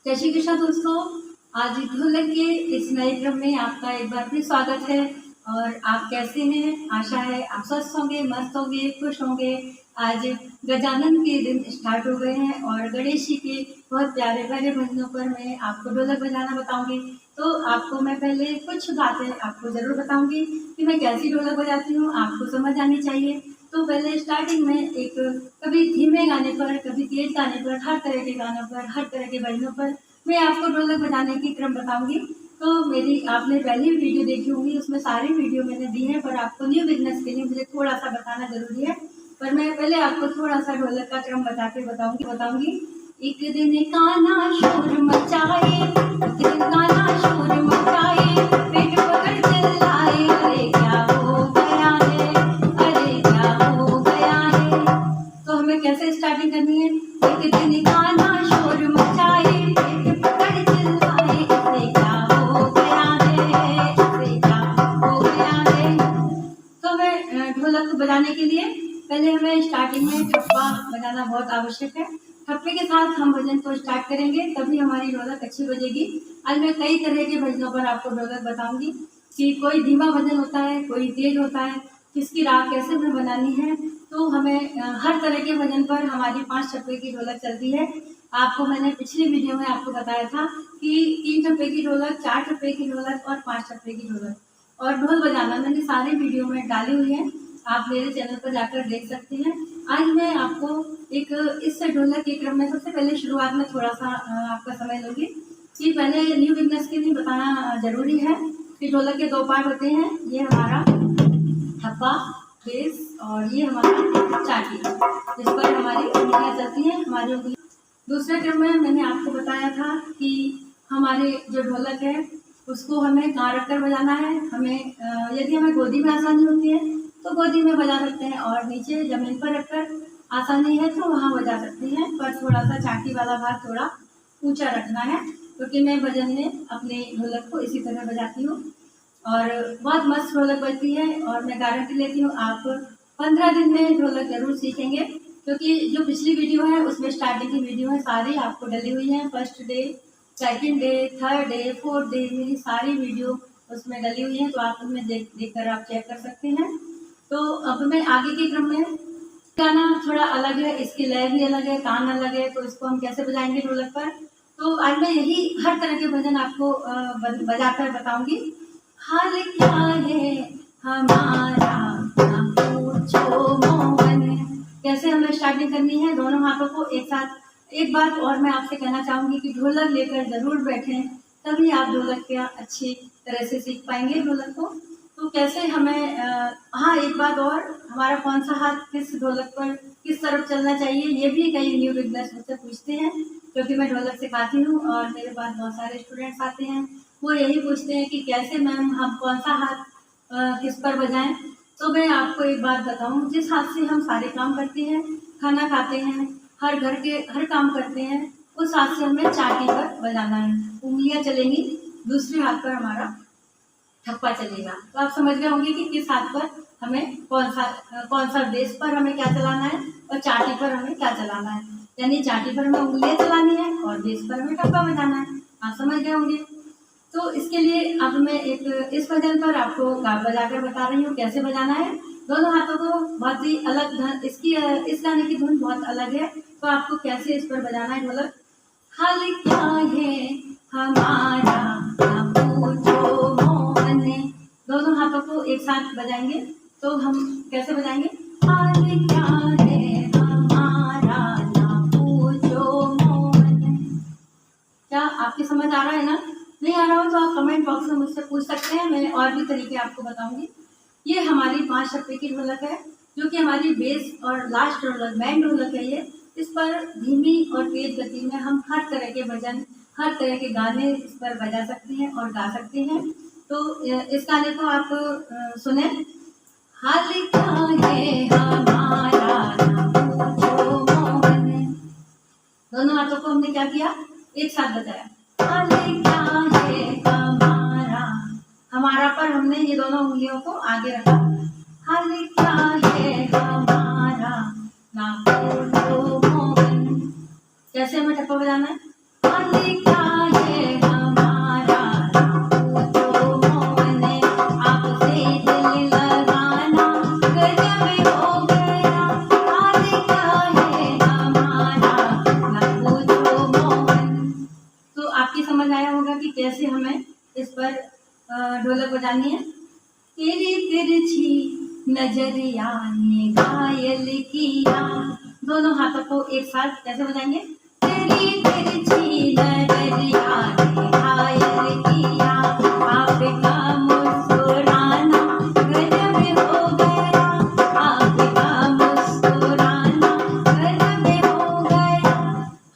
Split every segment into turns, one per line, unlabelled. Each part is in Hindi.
जय श्री कृष्ण दोस्तों। आज ढोलक के इस नए क्रम में आपका एक बार फिर स्वागत है। और आप कैसे हैं? आशा है आप स्वस्थ होंगे, मस्त होंगे, खुश होंगे। आज गजानन के दिन स्टार्ट हो गए हैं और गणेश जी के बहुत प्यारे प्यारे भजनों पर मैं आपको ढोलक बजाना बताऊंगी। तो आपको मैं पहले कुछ बातें आपको ज़रूर बताऊंगी कि मैं कैसी ढोलक बजाती हूँ, आपको समझ आनी चाहिए। तो पहले स्टार्टिंग में एक कभी धीमे गाने पर, कभी तेज गाने पर, हर तरह के गानों पर, हर तरह के भजनों पर मैं आपको ढोलक बजाने की क्रम बताऊंगी। तो मेरी आपने पहली वीडियो देखी होंगी, उसमें सारी वीडियो मैंने दी है, पर आपको न्यू बिजनेस के लिए मुझे थोड़ा सा बताना जरूरी है। पर मैं पहले आपको थोड़ा सा ढोलक का क्रम बता के बताऊंगी। एक दिन कान्हा शोर मचाए, एक दिन कान्हा शोर मचाए, पेट पकड़ चिल्लाए, अरे क्या हो गया है, अरे क्या हो गया है। तो हमें कैसे स्टार्टिंग करनी है? एक दिन कान्हा शोर मचाए, पेट पकड़ चिल्लाए, इसे क्या हो गया है, इसे क्या हो गया है। तो हमें ढोलक बजाने के लिए पहले हमें स्टार्टिंग में ठप्पा बजाना बहुत आवश्यक है। ठप्पे के साथ हम भजन को स्टार्ट करेंगे, तभी हमारी ढोलक अच्छी बजेगी। आज मैं कई तरह के भजनों पर आपको ढोलक बताऊंगी कि कोई धीमा भजन होता है, कोई तेज होता है, किसकी राग कैसे हमें बनानी है। तो हमें हर तरह के भजन पर हमारी 5 ठप्पे की ढोलक चलती है। आपको मैंने पिछली वीडियो में आपको बताया था कि 3 ठप्पे की ढोलक, 4 ठप्पे की ढोलक और 5 ठप्पे की ढोलक। और ढोल बजाना मैंने सारी वीडियो में डाली हुई है, आप मेरे चैनल पर जाकर देख सकते हैं। आज मैं आपको एक इस ढोलक के क्रम में सबसे पहले शुरुआत में थोड़ा सा आपका समय लूँगी कि पहले न्यू बिगनर्स के लिए बताना जरूरी है कि ढोलक के 2 पार्ट होते हैं। ये हमारा ठप्पा, बेस और ये हमारा चाटी, जिस पर हमारी उंगलियाँ चलती हैं, हमारी उंगलियाँ। दूसरे क्रम में मैंने आपको बताया था कि हमारे जो ढोलक है उसको हमें कहाँ रखकर बजाना है। हमें यदि हमें गोदी में आसानी होती है तो गोदी में बजा सकते हैं, और नीचे जमीन पर रखकर आसानी है तो वहाँ बजा सकते हैं। पर थोड़ा सा चाटी वाला भाग थोड़ा ऊंचा रखना है, क्योंकि मैं भजन में अपने ढोलक को इसी तरह बजाती हूँ और बहुत मस्त ढोलक बजती है। और मैं गारंटी लेती हूँ आप 15 दिन में ढोलक जरूर सीखेंगे, क्योंकि जो पिछली वीडियो है उसमें स्टार्टिंग की वीडियो है, सारी आपको डली हुई है। First day, second day, third day, fourth day, मेरी सारी वीडियो उसमें डली हुई है, तो आप उनमें देख कर आप चेक कर सकते हैं। तो अब मैं आगे के क्रम में, गाना थोड़ा अलग है, इसकी लय भी अलग है, तान अलग है, तो इसको हम कैसे बजाएंगे ढोलक पर। तो आज मैं यही हर तरह के भजन आपको बजाकर बताऊंगी। हाल क्या है हमारा ना पूछो मोहन, कैसे हमें स्टार्टिंग करनी है। दोनों हाथों को एक साथ। एक बात और मैं आपसे कहना चाहूंगी कि ढोलक लेकर जरूर बैठें, तभी आप ढोलक क्या अच्छी तरह से सीख पाएंगे ढोलक को। तो कैसे हमें हाँ, एक बात और, हमारा कौन सा हाथ किस ढोलक पर किस तरफ चलना चाहिए, ये भी कई न्यू बिगनर्स मुझसे पूछते हैं, क्योंकि मैं ढोलक सिखाती हूँ और मेरे पास बहुत सारे स्टूडेंट्स आते हैं। वो यही पूछते हैं कि कैसे मैम हम कौन सा हाथ किस पर बजाएं। तो मैं आपको एक बात बताऊं, जिस हाथ से हम सारे काम करते हैं, खाना खाते हैं, हर घर के हर काम करते हैं, उस हाथ से हमें चाटी पर बजाना है। उंगलियां चलेंगी, दूसरे हाथ पर हमारा ठप्पा चलेगा। तो आप समझ गए होंगे कि किस हाथ पर हमें कौन सा बेस पर हमें क्या चलाना है और चाटी पर हमें क्या चलाना है। यानी चाटी पर हमें उंगलियां चलानी है और बेस पर हमें ठप्पा बजाना है। आप समझ गए होंगे। तो इसके लिए अब मैं एक इस भजन पर आपको बजाकर बता रही हूँ कैसे बजाना है। दोनों हाथों को बहुत ही अलग धुन, इस गाने की धुन बहुत अलग है, तो आपको कैसे इस पर बजाना है ढोलक। हाल क्या है हमारा ना पूछो मोहन, दोनों हाथों को एक साथ बजाएंगे। तो हम कैसे बजाएंगे? हाल क्या है हमारा ना पूछो मोहन। क्या आपकी समझ आ रहा है ना? नहीं आ रहा हो तो आप कमेंट बॉक्स में मुझसे पूछ सकते हैं, मैं और भी तरीके आपको बताऊंगी। ये हमारी 5 ठप्पे की ढोलक है, जो कि हमारी बेस और लास्ट ढोलक, मेन ढोलक है ये। इस पर धीमी और तेज गति में हम हर तरह के भजन, हर तरह के गाने इस पर बजा सकते हैं और गा सकते हैं। तो इस गाने को आप सुने। हाल क्या है हमारा ना पूछो मोहन, दोनों हाथों को हमने क्या किया? एक साथ बजाया। हाल क्या है हमारा, हमारा पर हमने ये दोनों उंगलियों को आगे रखा। हाल क्या है हमारा ना पूछो मोहन, कैसे हमें ठप्पा बजाना है? हाल क्या कैसे हमें इस पर ढोलक बजानी है। तेरी तिरछी नजरिया ने घायल किया, दोनों हाथों को एक साथ कैसे बजाएंगे। तेरी तिरछी नजरिया ने घायल किया, आपका मुस्कुराना गजब हो गया, आपका मुस्कुराना गजब हो गया,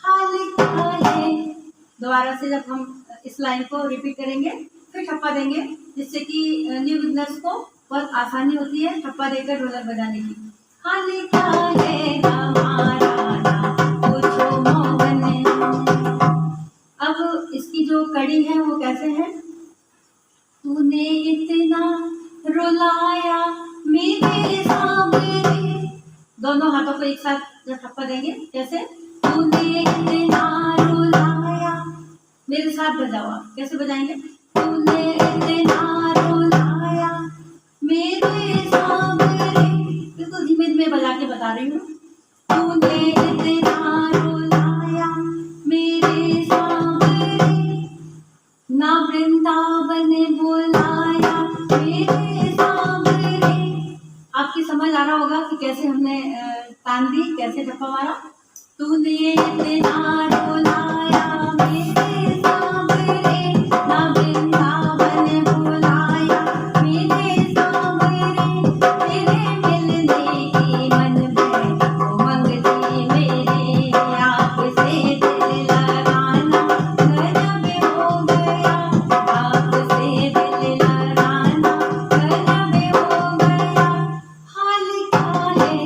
हाल क्या है। दोबारा से जब हम इस लाइन को रिपीट करेंगे फिर ठप्पा देंगे, जिससे कि न्यू बिगनर्स को बहुत आसानी होती है ठप्पा देकर ढोलक बजाने की। हाल क्या है हमारा ना पूछो मोहन। अब इसकी जो कड़ी है वो कैसे है। तूने इतना रुलाया मेरे सामने, दोनों हाथों को एक साथ जब ठप्पा देंगे कैसे। तूने इतना रुलाया, मेरे साथ बजाओ आप, कैसे बजाएंगे। तूने इतना रुलाया मेरे सामने, बिल्कुल धीमे धीमे बजा के बता रही हूँ। तूने इतना रुलाया मेरे सामने, ना वृंदावन बुलाया मेरे सामने। आपकी समझ आ रहा होगा कि कैसे हमने तान दी, कैसे ठप्पा मारा। तूने इतना रुलाया मेरे सामने, ना वृंदावन बुलाया मेरे सामने, तेरे मिलने की मन में उमंगती मेरे, आपसे दिल लगाना गजब हो गया, आपसे दिल लगाना गजब हो गया, हाल क्या है।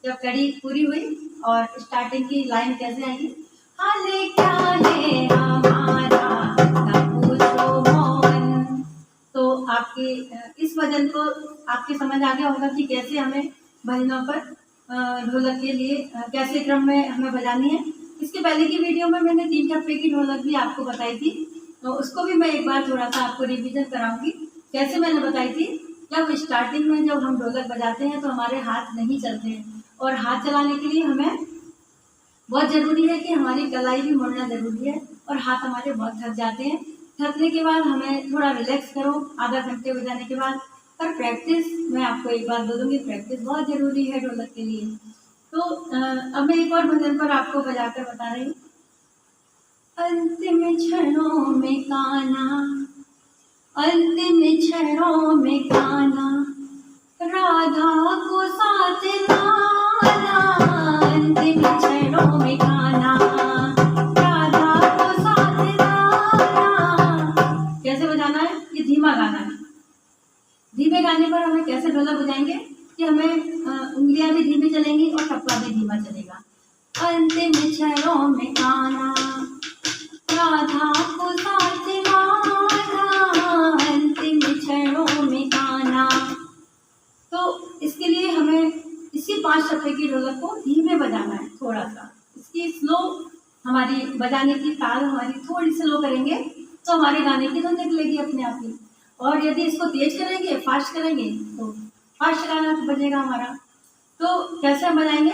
जब कड़ी पूरी हुई और स्टार्टिंग की लाइन कैसे आएगी। हाल क्या है हमारा ना पूछो मोहन। तो आपके इस भजन को आपकी समझ आ गया होगा कि कैसे हमें भजनों पर ढोलक के लिए कैसे क्रम में हमें बजानी है। इसके पहले की वीडियो में मैंने 3 ठप्पे की ढोलक भी आपको बताई थी, तो उसको भी मैं एक बार थोड़ा सा आपको रिवीजन कराऊंगी। कैसे मैंने बताई थी, जब स्टार्टिंग में जब हम ढोलक बजाते हैं तो हमारे हाथ नहीं चलते हैं, और हाथ चलाने के लिए हमें बहुत ज़रूरी है कि हमारी कलाई भी मुड़ना ज़रूरी है, और हाथ हमारे बहुत थक जाते हैं। थकने के बाद हमें थोड़ा रिलैक्स करो आधा घंटे बजाने के बाद। पर प्रैक्टिस, मैं आपको एक बात बोल दूँगी, प्रैक्टिस बहुत ज़रूरी है ढोलक के लिए। तो अब मैं एक और भजन पर आपको बजाकर बता रही हूँ। अंतिम क्षणों में कान्हा, अंतिम क्षणों में कान्हा, राधा को साथ लाना, अंतिम क्षणों में कान्हा, राधा को साथ लाना। कैसे बजाना है, ये धीमा गाना है। धीमे गाने पर हमें कैसे ढोलक बजाएंगे कि हमें उंगलियां भी धीमी चलेंगी और ठप्पा भी धीमा चलेगा। अंतिम क्षणों में कान्हा, राधा को साथ लाना, अंतिम क्षणों में कान्हा। तो इसके लिए हमें इसी 5 ठप्पे की ढोलक को धीमे बजाना है थोड़ा सा। इसकी स्लो, हमारी बजाने की ताल हमारी थोड़ी स्लो करेंगे तो हमारे गाने की धुन निकलेगी अपने आप ही। और यदि इसको तेज करेंगे, फास्ट करेंगे, तो फास्ट गाना बजेगा हमारा। तो कैसे हम बजाएंगे।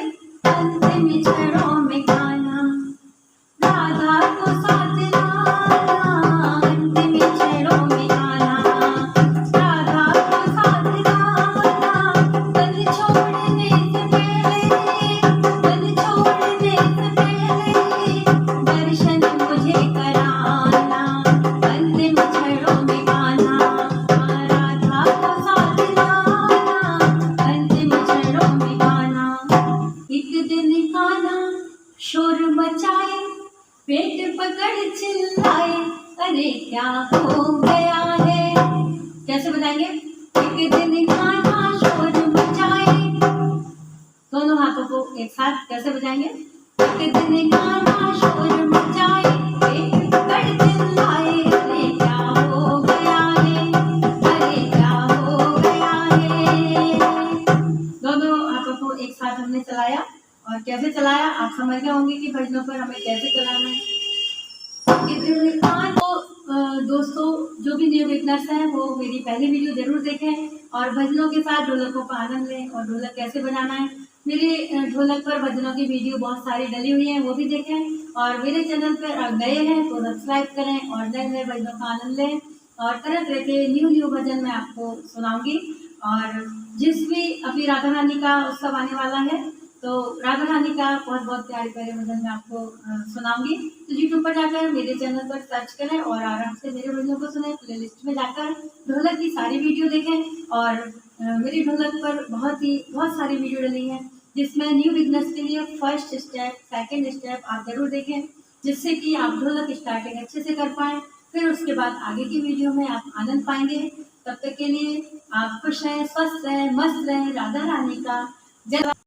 अंतिम क्षणों में कान्हा, राधा को साथ लाना, अंतिम क्षणों में कान्हा, राधा को साथ लाना, तन छोड़ने से पहले, तन छोड़ने से पहले, दर्शन मुझे कराना, अंतिम क्षणों में कान्हा, राधा को साथ लाना, अंतिम क्षणों में कान्हा। एक दिन कान्हा शोर मचाए, पेट पकड़ चिल्लाए, अरे क्या हो गया है। कैसे बताएंगे। एक दिन कान्हा शोर मचाए, दोनों हाथों को एक साथ कैसे बजाएंगे। एक दिन कान्हा शोर मचाए, पेट पकड़ चिल्लाए, अरे क्या हो गया है, अरे क्या हो गया है। दोनों हाथों को एक साथ हमने चलाया, और कैसे चलाया आप समझ गए होंगे कि भजनों पर हमें कैसे चलाना है। तो दोस्तों, जो भी न्यू बिगनर्स हैं वो मेरी पहली वीडियो जरूर देखें और भजनों के साथ ढोलकों का आनंद लें और ढोलक कैसे बजाना है मेरे ढोलक पर भजनों की वीडियो बहुत सारी डली हुई हैं, वो भी देखें। और मेरे चैनल पर अब नए हैं तो सब्सक्राइब करें और नए नए भजनों का आनंद लें। और तरह तरह के न्यू भजन मैं आपको सुनाऊंगी। और जिस भी अभी राधा रानी का उत्सव आने वाला है, तो राधा रानी का बहुत बहुत प्यारे प्यारे भजन मैं आपको सुनाऊंगी। तो यूट्यूब पर जाकर मेरे चैनल पर सर्च करें और आराम से मेरे भजनों को सुने। प्लेलिस्ट में जाकर ढोलक की सारी वीडियो देखें। और मेरी ढोलक पर बहुत सारी वीडियो डली हैं, जिसमें न्यू बिगनर्स के लिए फर्स्ट स्टेप, सेकंड स्टेप आप जरूर देखें, जिससे कि आप ढोलक स्टार्टिंग अच्छे से कर पाएँ। फिर उसके बाद आगे की वीडियो में आप आनंद पाएंगे। तब तक के लिए आप खुश रहें, स्वस्थ रहें, मस्त रहें। राधा रानी का जय।